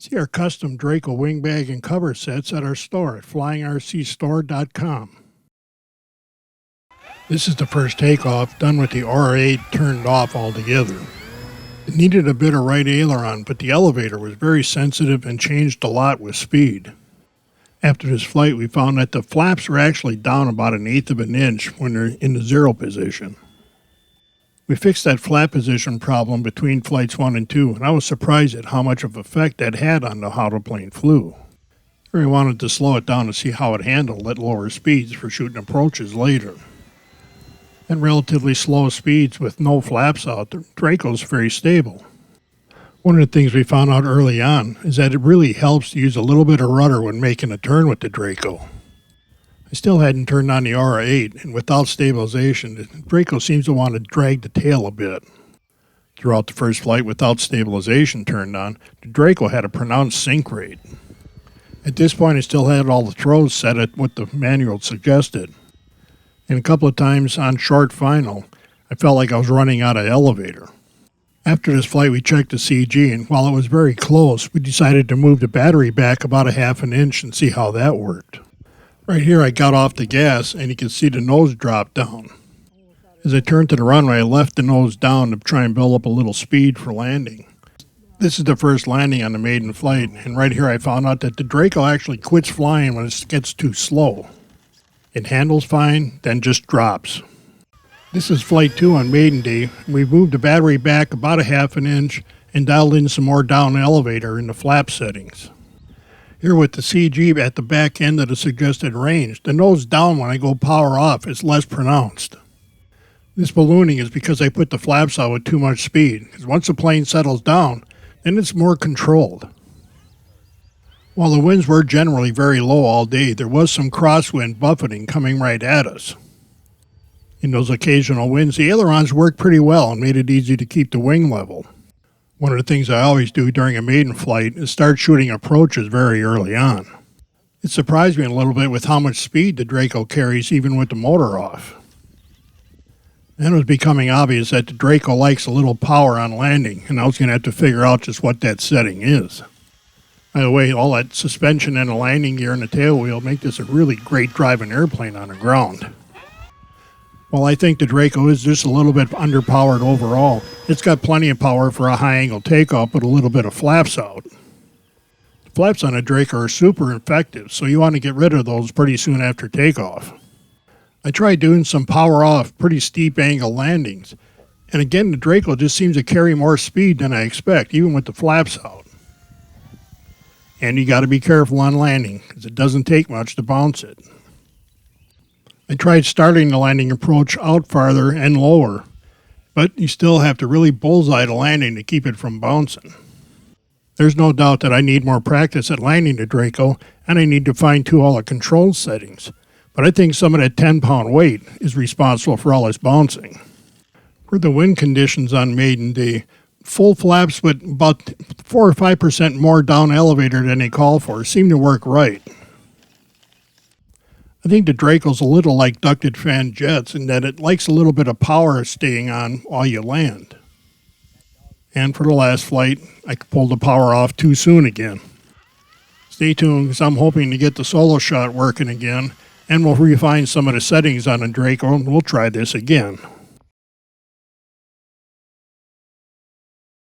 See our custom Draco wing bag and cover sets at our store at flyingrcstore.com. This is the first takeoff done with the R8 turned off altogether. It needed a bit of right aileron, but the elevator was very sensitive and changed a lot with speed. After this flight, we found that the flaps were actually down about 1/8 of an inch when they're in the zero position. We fixed that flap position problem between flights 1 and 2, and I was surprised at how much of effect that had on how the plane flew. I really wanted to slow it down to see how it handled at lower speeds for shooting approaches later. At relatively slow speeds with no flaps out, the Draco's very stable. One of the things we found out early on is that it really helps to use a little bit of rudder when making a turn with the Draco. I still hadn't turned on the R8, and without stabilization, the Draco seems to want to drag the tail a bit. Throughout the first flight without stabilization turned on, the Draco had a pronounced sink rate. At this point, I still had all the throws set at what the manual suggested. And a couple of times on short final, I felt like I was running out of elevator. After this flight, we checked the CG, and while it was very close, we decided to move the battery back about 1/2 inch and see how that worked. Right here, I got off the gas, and you can see the nose drop down. As I turned to the runway, I left the nose down to try and build up a little speed for landing. This is the first landing on the Maiden flight, and right here I found out that the Draco actually quits flying when it gets too slow. It handles fine, then just drops. This is Flight 2 on Maiden Day. We moved the battery back about 1/2 inch and dialed in some more down elevator in the flap settings. Here with the CG at the back end of the suggested range, the nose down when I go power off is less pronounced. This ballooning is because I put the flaps out with too much speed, because once the plane settles down, then it's more controlled. While the winds were generally very low all day, there was some crosswind buffeting coming right at us. In those occasional winds, the ailerons worked pretty well and made it easy to keep the wing level. One of the things I always do during a maiden flight is start shooting approaches very early on. It surprised me a little bit with how much speed the Draco carries even with the motor off. Then it was becoming obvious that the Draco likes a little power on landing, and I was going to have to figure out just what that setting is. By the way, all that suspension and the landing gear and the tail wheel make this a really great driving airplane on the ground. While I think the Draco is just a little bit underpowered overall, it's got plenty of power for a high-angle takeoff with a little bit of flaps out. The flaps on a Draco are super effective, so you want to get rid of those pretty soon after takeoff. I tried doing some power-off, pretty steep angle landings, and again the Draco just seems to carry more speed than I expect, even with the flaps out. And you got to be careful on landing, because it doesn't take much to bounce it. I tried starting the landing approach out farther and lower, but you still have to really bullseye the landing to keep it from bouncing. There's no doubt that I need more practice at landing the Draco, and I need to fine-tune all the control settings, but I think some of that 10-pound weight is responsible for all this bouncing. For the wind conditions on Maiden Day, full flaps with about 4 or 5% more down elevator than they call for seem to work right. I think the Draco's a little like ducted fan jets in that it likes a little bit of power staying on while you land. And for the last flight, I pulled the power off too soon again. Stay tuned, because I'm hoping to get the solo shot working again, and we'll refine some of the settings on the Draco, and we'll try this again.